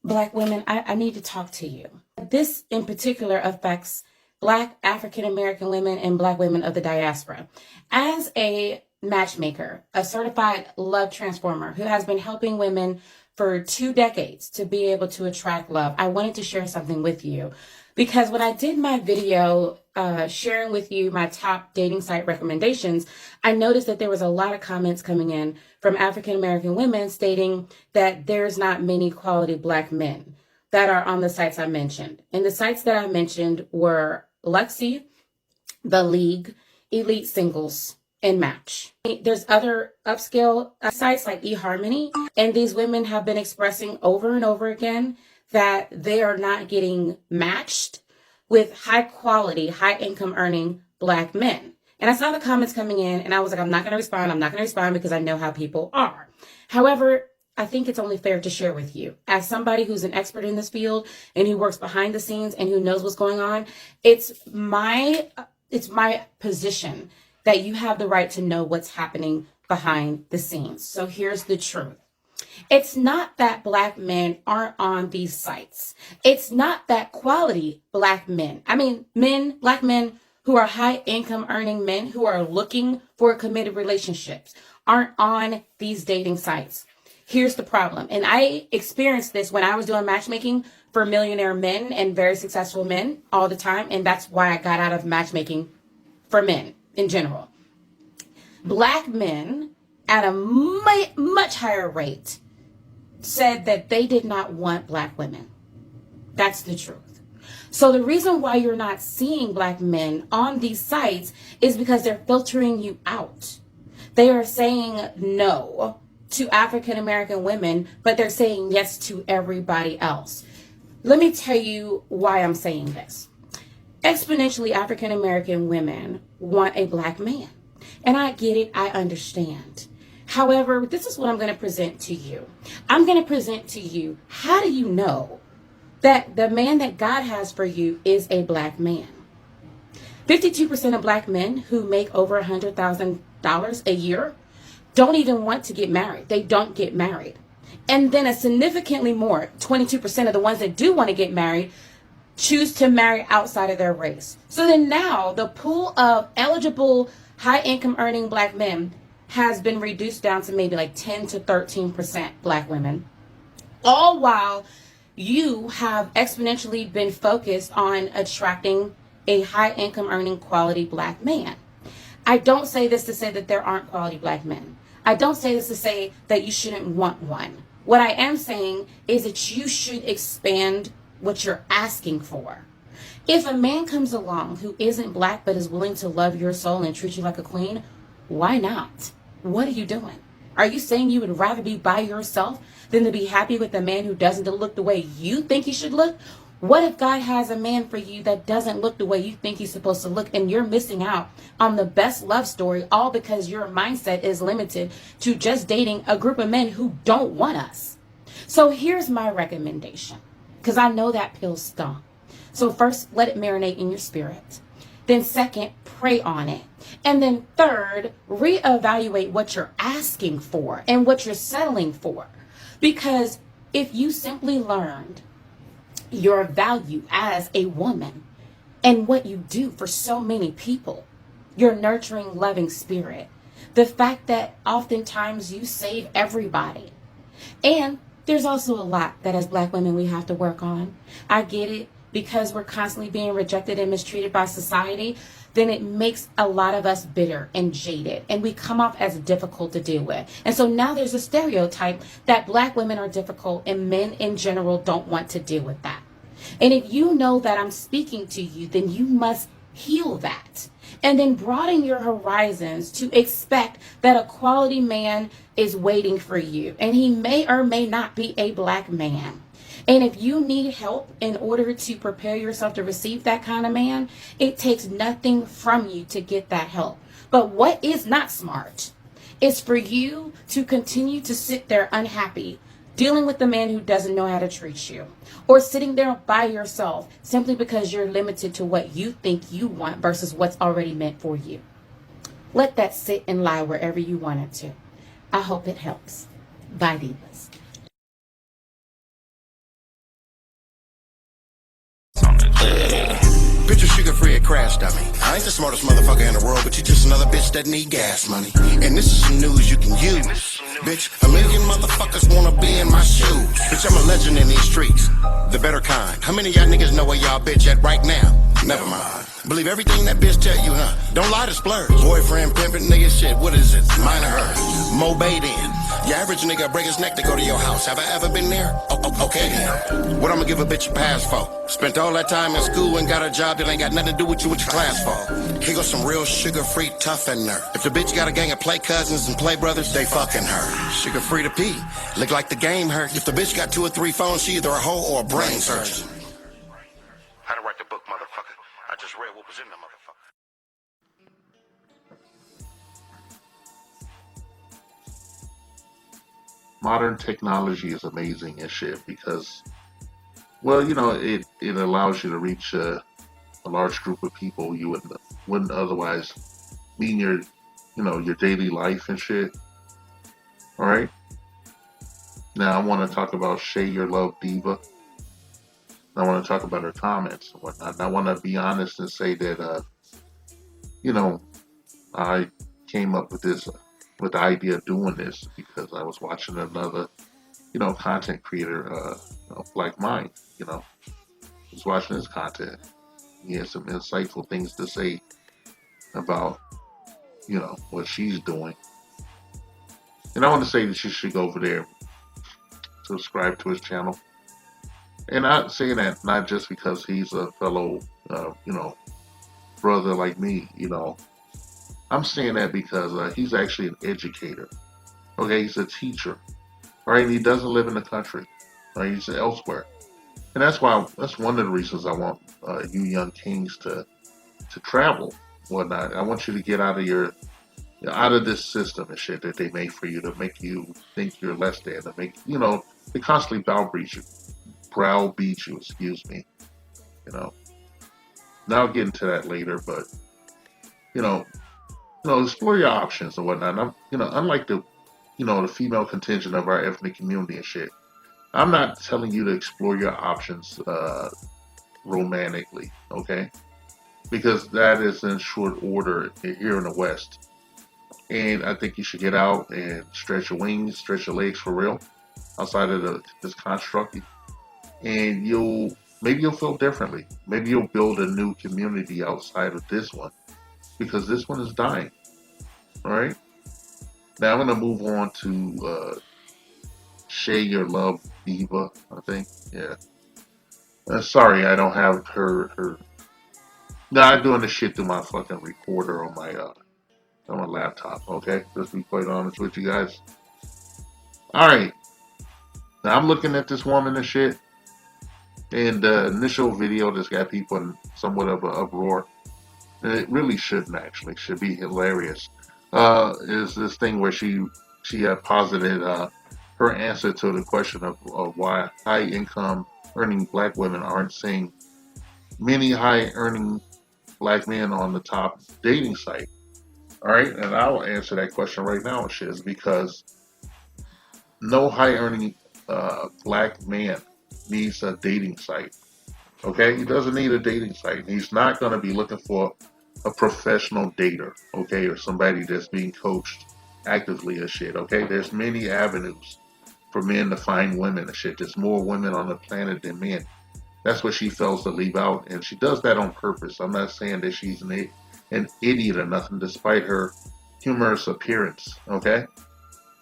Black women, I need to talk to you. This in particular affects Black African American women and Black women of the diaspora. As a matchmaker, a certified love transformer who has been helping women for 2 decades to be able to attract love, I wanted to share something with you. Because when I did my video sharing with you my top dating site recommendations, I noticed that there was a lot of comments coming in from African American women stating that there's not many quality Black men that are on the sites I mentioned. And the sites that I mentioned were Luxy, The League, Elite Singles, and Match. There's other upscale sites like eHarmony, and these women have been expressing over and over again that they are not getting matched with high quality, high income earning Black men. And I saw the comments coming in and I was like, I'm not going to respond. I'm not going to respond because I know how people are. However, I think it's only fair to share with you. As somebody who's an expert in this field and who works behind the scenes and who knows what's going on, it's my position that you have the right to know what's happening behind the scenes. So here's the truth. It's not that Black men aren't on these sites. It's not that quality Black men, Black men who are high income earning men who are looking for committed relationships aren't on these dating sites. Here's the problem. And I experienced this when I was doing matchmaking for millionaire men and very successful men all the time. And that's why I got out of matchmaking for men in general. Black men at a much higher rate said that they did not want Black women. That's the truth. So the reason why you're not seeing Black men on these sites is because they're filtering you out. They are saying no to African American women, but they're saying yes to everybody else. Let me tell you why I'm saying this. Exponentially African American women want a Black man. And I get it, I understand. However, this is what I'm going to present to you. I'm going to present to you, how do you know that the man that God has for you is a Black man? 52% of Black men who make over $100,000 a year don't even want to get married. They don't get married. And then a significantly more, 22% of the ones that do want to get married choose to marry outside of their race. So then now the pool of eligible high income earning Black men has been reduced down to maybe like 10 to 13% Black women, all while you have exponentially been focused on attracting a high income earning quality Black man. I don't say this to say that there aren't quality Black men. I don't say this to say that you shouldn't want one. What I am saying is that you should expand what you're asking for. If a man comes along who isn't Black but is willing to love your soul and treat you like a queen, why not? What are you doing? Are you saying you would rather be by yourself than to be happy with a man who doesn't look the way you think he should look? What if God has a man for you that doesn't look the way you think he's supposed to look, and you're missing out on the best love story, all because your mindset is limited to just dating a group of men who don't want us? So here's my recommendation, because I know that pill stung. So first, let it marinate in your spirit. Then second, pray on it. And then third, reevaluate what you're asking for and what you're settling for. Because if you simply learned your value as a woman and what you do for so many people, your nurturing, loving spirit, the fact that oftentimes you save everybody. And there's also a lot that as Black women we have to work on. I get it. Because we're constantly being rejected and mistreated by society, then it makes a lot of us bitter and jaded, and we come off as difficult to deal with. And so now there's a stereotype that Black women are difficult and men in general don't want to deal with that. And if you know that I'm speaking to you, then you must heal that. And then broaden your horizons to expect that a quality man is waiting for you. And he may or may not be a Black man. And if you need help in order to prepare yourself to receive that kind of man, it takes nothing from you to get that help. But what is not smart is for you to continue to sit there unhappy, dealing with the man who doesn't know how to treat you, or sitting there by yourself simply because you're limited to what you think you want versus what's already meant for you. Let that sit and lie wherever you want it to. I hope it helps. Bye, divas. Picture sugar-free at Crash Dummy. I ain't the smartest motherfucker in the world, but you just another bitch that need gas money. And this is some news you can use. Bitch, a million motherfuckers wanna be in my shoes. Bitch, I'm a legend in these streets. The better kind. How many of y'all niggas know where y'all bitch at right now? Never mind. Believe everything that bitch tell you, huh? Don't lie to splurge. Boyfriend, pimpin', nigga, shit, what is it? Mine or hers? Mobe then. Your average nigga break his neck to go to your house. Have I ever been there? Okay then. What I'ma give a bitch a pass for? Spent all that time in school and got a job that ain't got nothing to do with you with your class for. Here goes some real sugar-free toughener. If the bitch got a gang of play cousins and play brothers, they fucking her. Sugar-free to pee. Look like the game hurt. If the bitch got 2 or 3 phones, she either a hoe or a brain surgeon. How to write the book, motherfucker. I just read what was in the motherfucker. Modern technology is amazing and shit because, well, it allows you to reach a large group of people you wouldn't otherwise meet in your daily life and shit. All right. Now I want to talk about Shay Your Love Diva. I want to talk about her comments and whatnot. And I want to be honest and say that, you know, I came up with with the idea of doing this because I was watching another, content creator, like mine, was watching his content. He had some insightful things to say about, what she's doing. And I want to say that you should go over there, subscribe to his channel. And I'm saying that not just because he's a fellow, brother like me, I'm saying that because he's actually an educator. Okay, he's a teacher. Right, and he doesn't live in the country. Right, he's elsewhere, and that's one of the reasons I want you young kings to travel, whatnot. I want you to get out of this system and shit that they made for you to make you think you're less than, to make they constantly browbeat you. Excuse me. You know. Now I'll get into that later, but you know, explore your options and whatnot. And unlike the female contingent of our ethnic community and shit, I'm not telling you to explore your options romantically, okay? Because that is in short order here in the West. And I think you should get out and stretch your wings, stretch your legs for real, outside of this construct, and maybe you'll feel differently. Maybe you'll build a new community outside of this one, because this one is dying. All right. Now I'm gonna move on to Shay Your Love Diva. I think, yeah. Sorry, I don't have her. No, I'm doing this shit through my fucking recorder on my laptop. Okay, let's be quite honest with you guys. All right, now I'm looking at this woman and shit, and the initial video just got people in somewhat of an uproar. And it really shouldn't actually. Should be hilarious. Is this thing where she posited her answer to the question of why high income earning black women aren't seeing many high earning black men on the top dating site. All right, and I will answer that question right now, Shiz, because no high earning black man needs a dating site. Okay, he doesn't need a dating site. He's not going to be looking for a professional dater, okay, or somebody that's being coached actively and shit. Okay, there's many avenues for men to find women and shit. There's more women on the planet than men. That's what she fails to leave out, and she does that on purpose. I'm not saying that she's an idiot or nothing, despite her humorous appearance. Okay,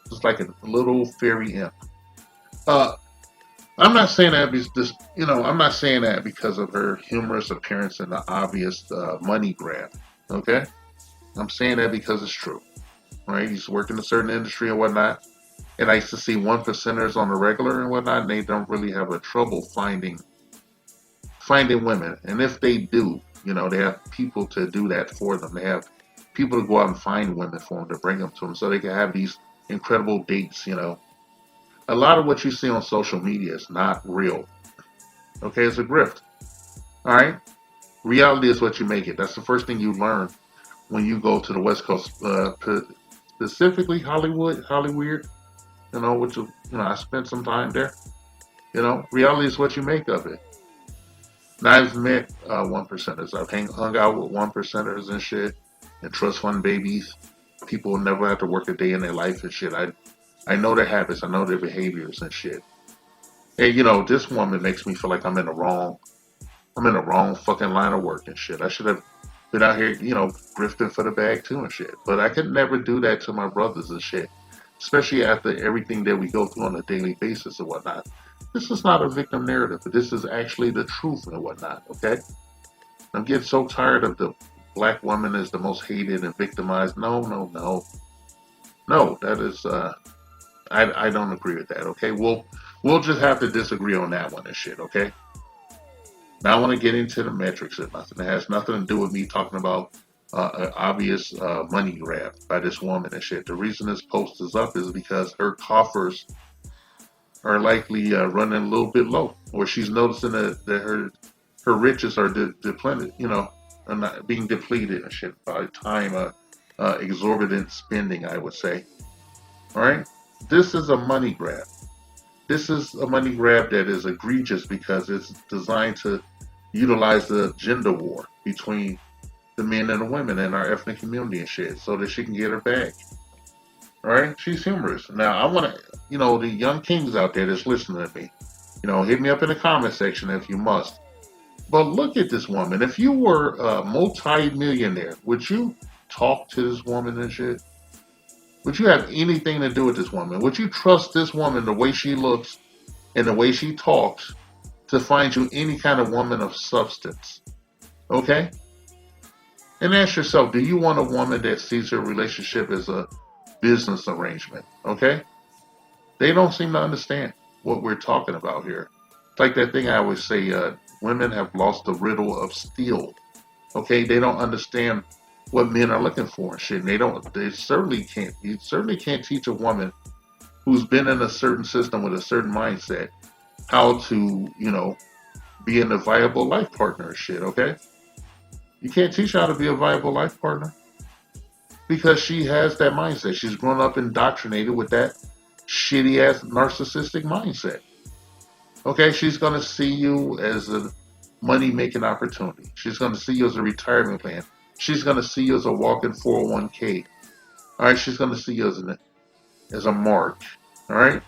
just like a little fairy imp. Uh, I'm not saying that because I'm not saying that because of her humorous appearance and the obvious money grab. Okay, I'm saying that because it's true. Right, he's working in a certain industry and whatnot, and I used to see 1%ers on the regular and whatnot, and they don't really have a trouble finding women. And if they do, they have people to do that for them. They have people to go out and find women for them to bring them to them so they can have these incredible dates. A lot of what you see on social media is not real. Okay, it's a grift. All right, reality is what you make it. That's the first thing you learn when you go to the West Coast, specifically Hollywood. Which I spent some time there. Reality is what you make of it. Now, I've met one percenters. I've hung out with one percenters and shit, and trust fund babies. People will never have to work a day in their life and shit. I know their habits. I know their behaviors and shit. And this woman makes me feel like I'm in the wrong fucking line of work and shit. I should have been out here, grifting for the bag too and shit. But I could never do that to my brothers and shit. Especially after everything that we go through on a daily basis and whatnot. This is not a victim narrative, but this is actually the truth and whatnot, okay? I'm getting so tired of the black woman is the most hated and victimized. No, no, no. No, that is I don't agree with that, okay? We'll just have to disagree on that one and shit, okay? Now I want to get into the metrics and nothing. It has nothing to do with me talking about an obvious money grab by this woman and shit. The reason this post is up is because her coffers are likely running a little bit low, or she's noticing that her riches are depleted, are not being depleted and shit by time exorbitant spending, I would say. All right, this is a money grab. This is a money grab that is egregious because it's designed to utilize the gender war between the men and the women in our ethnic community and shit so that she can get her bag. All right, she's humorous. Now, I want to, the young kings out there that's listening to me, hit me up in the comment section if you must. But look at this woman. If you were a multi-millionaire, would you talk to this woman and shit? Would you have anything to do with this woman? Would you trust this woman the way she looks and the way she talks to find you any kind of woman of substance? Okay? And ask yourself, do you want a woman that sees her relationship as a business arrangement? Okay? They don't seem to understand what we're talking about here. It's like that thing I always say, women have lost the riddle of steel. Okay? They don't understand what men are looking for and shit. They certainly can't. You certainly can't teach a woman who's been in a certain system with a certain mindset how to, be in a viable life partner and shit, okay? You can't teach her how to be a viable life partner because she has that mindset. She's grown up indoctrinated with that shitty ass narcissistic mindset. Okay, she's gonna see you as a money making opportunity. She's gonna see you as a retirement plan. She's gonna see you as a walking 401k. All right, she's gonna see you as a mark. All right.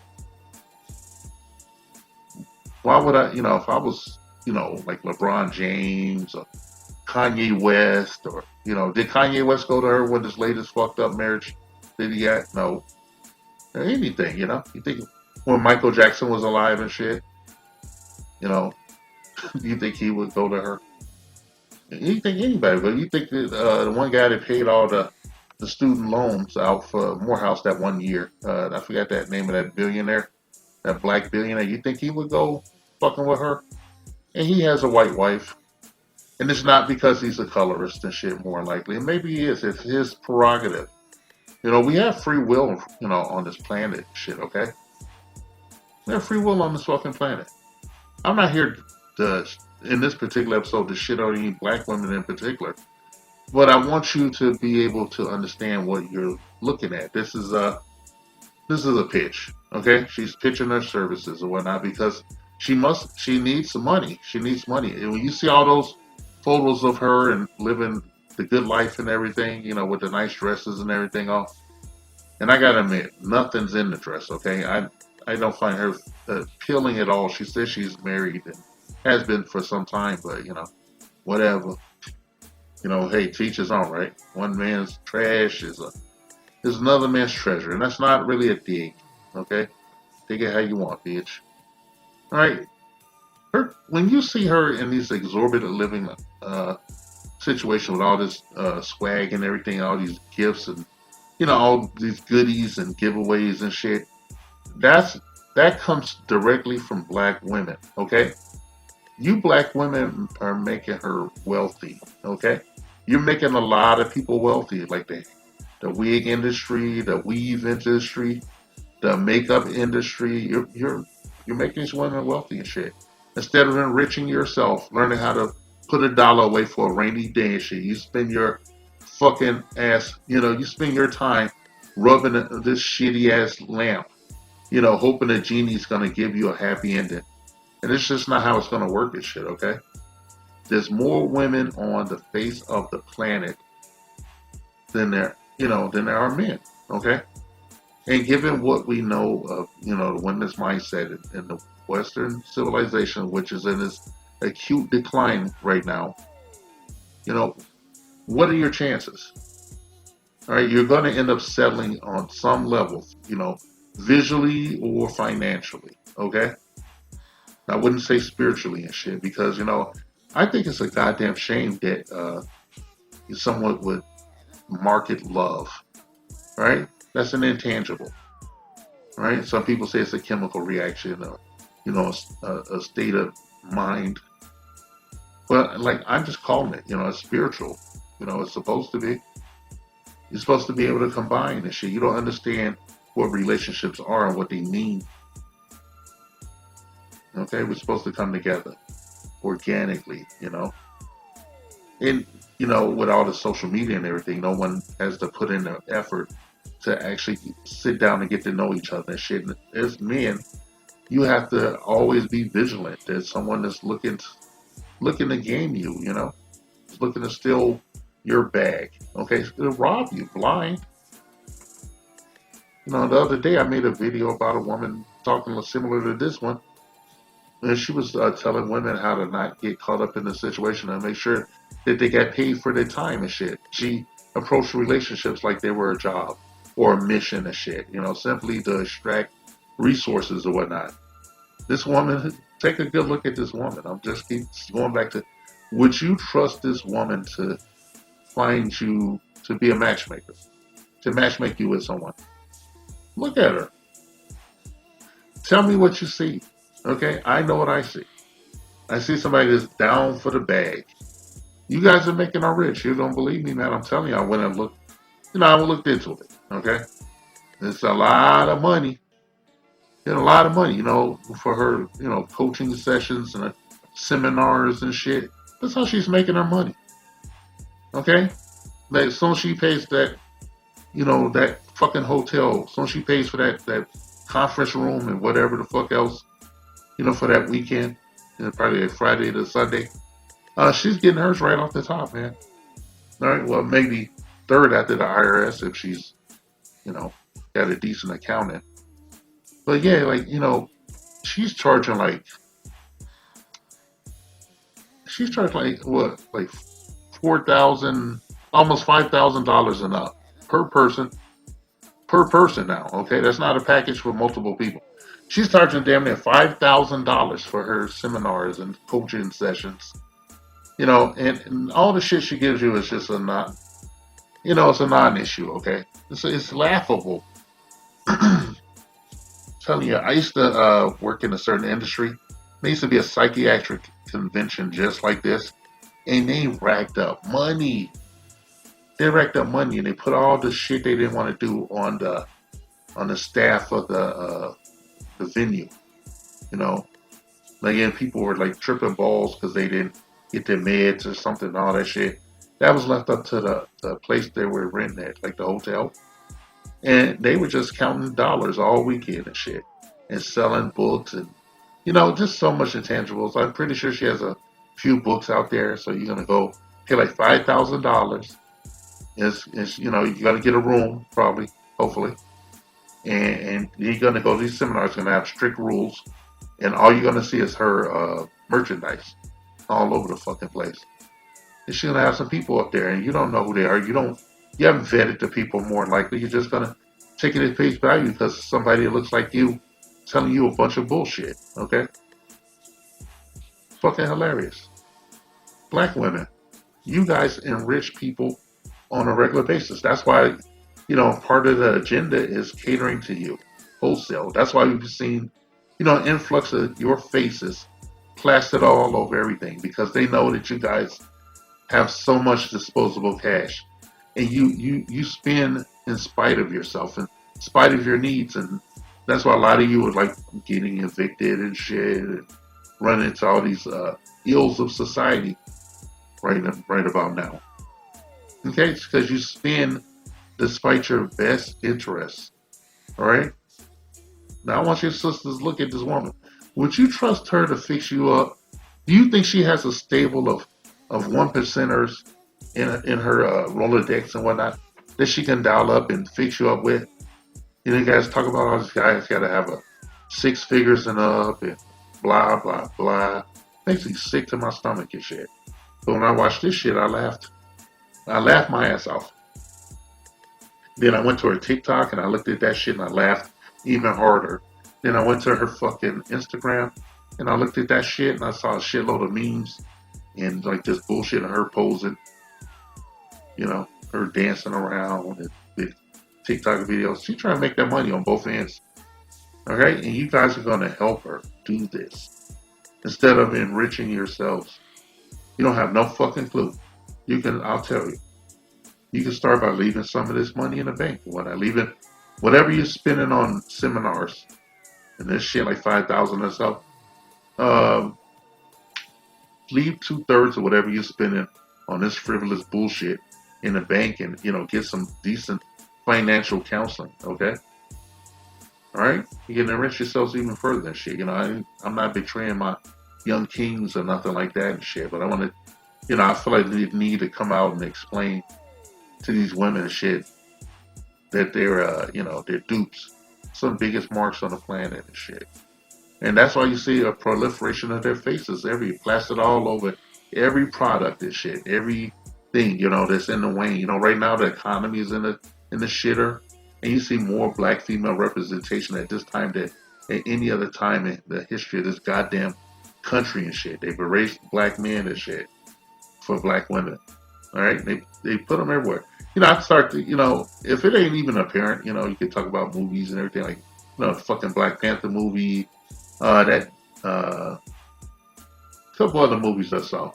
Why would I? If I was, like LeBron James or Kanye West, or did Kanye West go to her when his latest fucked up marriage? Did he act? No. Anything, You think when Michael Jackson was alive and shit, you know, you think he would go to her? You think anybody? But you think that the one guy that paid all the student loans out for Morehouse that one year, I forgot that name of that billionaire, that black billionaire. You think he would go fucking with her? And he has a white wife. And it's not because he's a colorist and shit, more likely. And maybe he is. It's his prerogative. We have free will, on this planet, shit, okay? We have free will on this fucking planet. I'm not here in this particular episode to shit on any black women in particular. But I want you to be able to understand what you're looking at. This is a pitch, okay? She's pitching her services or whatnot because she needs some money. She needs money. And when you see all those photos of her and living the good life and everything, with the nice dresses and everything off. And I gotta admit, nothing's in the dress, okay? I don't find her appealing at all. She says she's married and has been for some time, but, whatever. Hey, teach his own, right? One man's trash is another man's treasure. And that's not really a dig, okay? Take it how you want, bitch. All right? When you see her in these exorbitant living situation with all this swag and everything, all these gifts and all these goodies and giveaways and shit, that comes directly from black women. Okay, you black women are making her wealthy. Okay, you're making a lot of people wealthy, like the wig industry, the weave industry, the makeup industry. You're making these women wealthy and shit. Instead of enriching yourself, learning how to put $1 away for a rainy day and shit, you spend your fucking ass, you spend your time rubbing this shitty ass lamp, hoping the genie's gonna give you a happy ending. And it's just not how it's gonna work and shit, okay? There's more women on the face of the planet than there are men. Okay, and given what we know of the women's mindset in the Western civilization, which is in this acute decline right now, you know, what are your chances? All right, you're going to end up settling on some level, visually or financially. Okay, I wouldn't say spiritually and shit because I think it's a goddamn shame that someone would market love. Right? That's an intangible. Right? Some people say it's a chemical reaction or a state of mind. But like I'm just calling it, it's spiritual. It's supposed to be. You're supposed to be able to combine and shit. You don't understand what relationships are and what they mean. Okay, we're supposed to come together organically, And with all the social media and everything, no one has to put in the effort to actually sit down and get to know each other and shit. And as men, you have to always be vigilant. There's someone that's looking to game you, looking to steal your bag. Okay, to rob you blind. The other day I made a video about a woman talking similar to this one, and she was telling women how to not get caught up in the situation and make sure that they got paid for their time and shit. She approached relationships like they were a job or a mission and shit, simply to extract resources or whatnot. This woman, take a good look at this woman. I'm just keep going back to, would you trust this woman to find you to be a matchmaker, to matchmake you with someone? Look at her. Tell me what you see. Okay, I know what I see. I see somebody that's down for the bag. You guys are making her rich. You don't believe me, man? I'm telling you, I went and looked. I looked into it. Okay, it's a lot of money. A lot of money. For her, coaching sessions and seminars and shit. That's how she's making her money. Okay, like as soon as she pays that, that fucking hotel. As soon as she pays for that conference room and whatever the fuck else, for that weekend, probably Friday to Sunday. She's getting hers right off the top, man. All right, well, maybe third after the IRS if she's, got a decent accountant. But yeah, like, she's charging what, like 4,000, almost $5,000 and up per person now. Okay, that's not a package for multiple people. She's charging damn near $5,000 for her seminars and coaching sessions. And all the shit she gives you is just it's a non-issue. Okay, it's laughable. Telling you, I used to work in a certain industry. There used to be a psychiatric convention just like this, and they racked up money. They racked up money, and they put all the shit they didn't want to do on the staff of the venue. Again, people were like tripping balls because they didn't get their meds or something and all that shit. That was left up to the place they were renting at, like the hotel. And they were just counting dollars all weekend and shit. And selling books and, just so much intangibles. I'm pretty sure she has a few books out there. So you're going to go pay like $5,000. You got to get a room, probably, hopefully. And you're going to go to these seminars, going to have strict rules. And all you're going to see is her merchandise all over the fucking place. And she's going to have some people up there, and you don't know who they are. You haven't vetted the people more than likely. You're just going to take it at face value because somebody that looks like you telling you a bunch of bullshit, okay? Fucking hilarious. Black women, you guys enrich people on a regular basis. That's why, part of the agenda is catering to you, wholesale. That's why we've seen, influx of your faces plastered all over everything because they know that you guys have so much disposable cash. And you spend in spite of yourself, in spite of your needs, and that's why a lot of you are like getting evicted and shit, and running into all these ills of society right about now. Okay, it's because you spend despite your best interests. All right. Now I want your sisters to look at this woman. Would you trust her to fix you up? Do you think she has a stable of of one percenters in her Rolodex and whatnot that she can dial up and fix you up with. You know, you guys talk about all these guys got to have a 6 figures and up and blah blah blah. Makes me sick to my stomach and shit. But when I watched this shit, I laughed. I laughed my ass off. Then I went to her TikTok and I looked at that shit and I laughed even harder. Then I went to her fucking Instagram and I looked at that shit and I saw a shitload of memes and like this bullshit of her posing, you know, her dancing around and the TikTok videos. She's trying to make that money on both ends. Okay? And you guys are going to help her do this instead of enriching yourselves. You don't have no fucking clue. You can, I'll tell you. You can start by leaving some of this money in the bank. When I leave it, whatever you're spending on seminars and this shit like 5,000 or so, leave 2/3 of whatever you're spending on this frivolous bullshit in the bank, and get some decent financial counseling. Okay, all right. You can enrich yourselves even further than shit. I'm not betraying my young kings or nothing like that and shit. But I want to, I feel like they need to come out and explain to these women and shit that they're dupes. Some of the biggest marks on the planet and shit. And that's why you see a proliferation of their faces, plastered all over every product and shit, everything, that's in the wane. Right now the economy is in the shitter, and you see more black female representation at this time than at any other time in the history of this goddamn country and shit. They've erased black men and shit for black women. All right, they put them everywhere. I start to, if it ain't even apparent, you could talk about movies and everything like, the fucking Black Panther movie, that couple other movies I saw.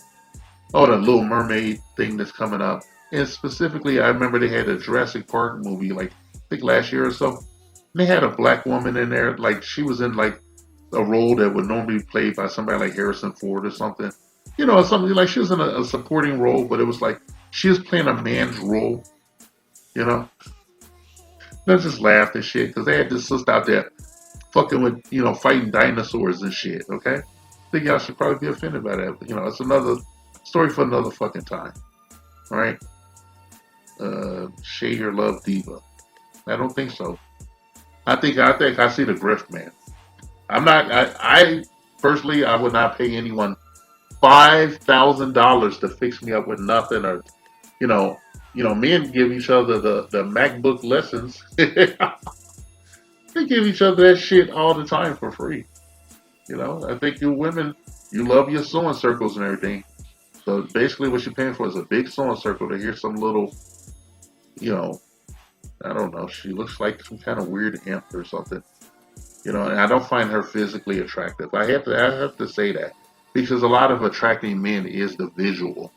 Oh, the Little Mermaid thing that's coming up, and specifically, I remember they had a Jurassic Park movie, like I think last year or so. And they had a black woman in there, like she was in like a role that would normally be played by somebody like Harrison Ford or something. Something like she was in a supporting role, but it was like she was playing a man's role. I just laughed and shit because they had this sister out there fucking with, fighting dinosaurs and shit. Okay, I think y'all should probably be offended by that. But, it's another story for another fucking time. All right, Share Your Love Diva. I don't think so. I think I see the grift, man. I'm not. I personally, I would not pay anyone $5,000 to fix me up with nothing, or men give each other the MacBook lessons. They give each other that shit all the time for free. I think you women, you love your sewing circles and everything. So basically what you're paying for is a big sewing circle to hear some little, I don't know, she looks like some kind of weird imp or something. And I don't find her physically attractive. I have to say that. Because a lot of attracting men is the visual.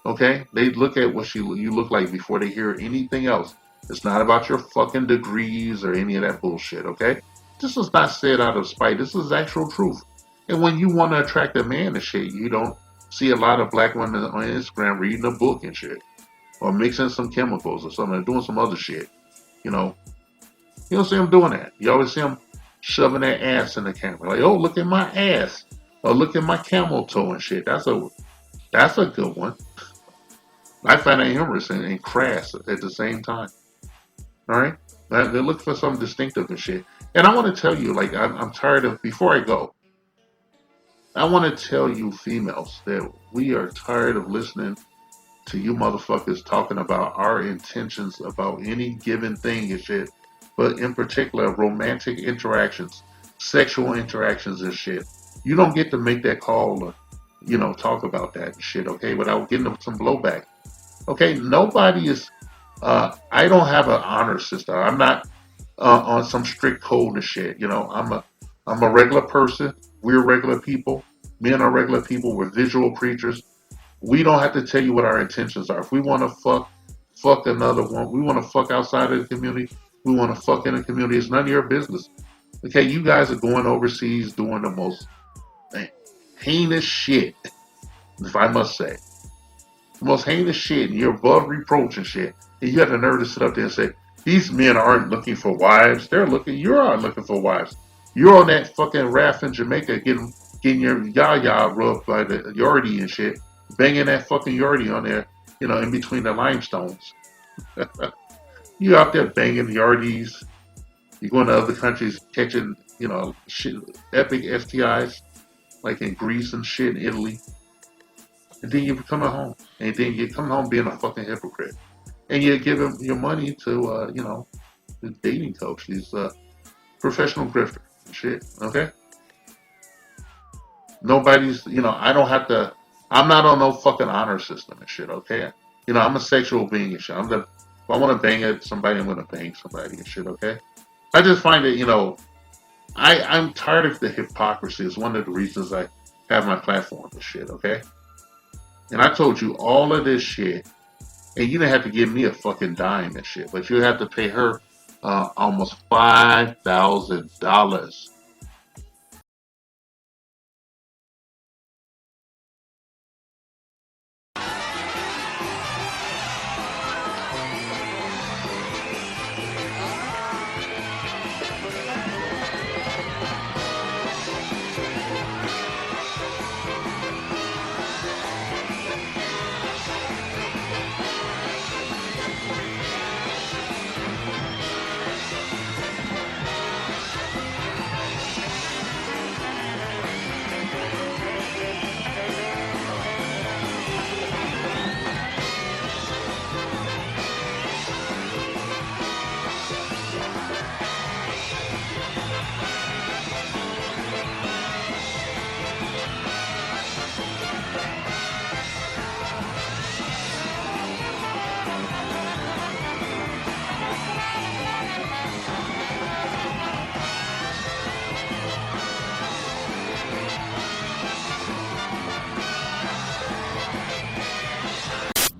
Okay? They look at what you look like before they hear anything else. It's not about your fucking degrees or any of that bullshit, okay? This is not said out of spite. This is actual truth. And when you want to attract a man and shit, you don't see a lot of black women on Instagram reading a book and shit. Or mixing some chemicals or something, or doing some other shit. You don't see them doing that. You always see them shoving their ass in the camera. Like, oh, look at my ass. Or look at my camel toe and shit. That's a good one. I find that humorous and crass at the same time. All right? They're looking for something distinctive and shit. And I want to tell you, like, I'm tired of, before I go, I want to tell you females that we are tired of listening to you motherfuckers talking about our intentions about any given thing and shit. But in particular, romantic interactions, sexual interactions and shit. You don't get to make that call or, talk about that and shit, okay, without getting some blowback. Okay, nobody is, I don't have an honor system. I'm not on some strict code and shit. I'm a regular person. We're regular people. Men are regular people. We're visual creatures. We don't have to tell you what our intentions are. If we want to fuck another one, we want to fuck outside of the community, we want to fuck in the community, it's none of your business. Okay, you guys are going overseas doing the most heinous shit, if I must say. The most heinous shit, and you're above reproach and shit. And you have the nerve to sit up there and say, these men aren't looking for wives. You are looking for wives. You're on that fucking raft in Jamaica getting your yaya rubbed by the Yardie and shit. banging that fucking yardie on there, in between the limestones. You out there banging yardies. You going to other countries catching, shit, epic STIs, like in Greece and shit, Italy. And then you're coming home. And then you come home being a fucking hypocrite. And you give them your money to, the dating coach, these professional grifter and shit, okay? Nobody's, I don't have to, I'm not on no fucking honor system and shit, okay? I'm a sexual being and shit. If I want to bang at somebody, I'm going to bang somebody and shit, okay? I just find it, I'm tired of the hypocrisy. It's one of the reasons I have my platform and shit, okay? And I told you all of this shit, and you didn't have to give me a fucking dime and shit, but you have to pay her almost $5,000.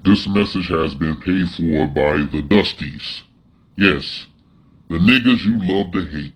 This message has been paid for by the Dusties. Yes, the niggas you love to hate.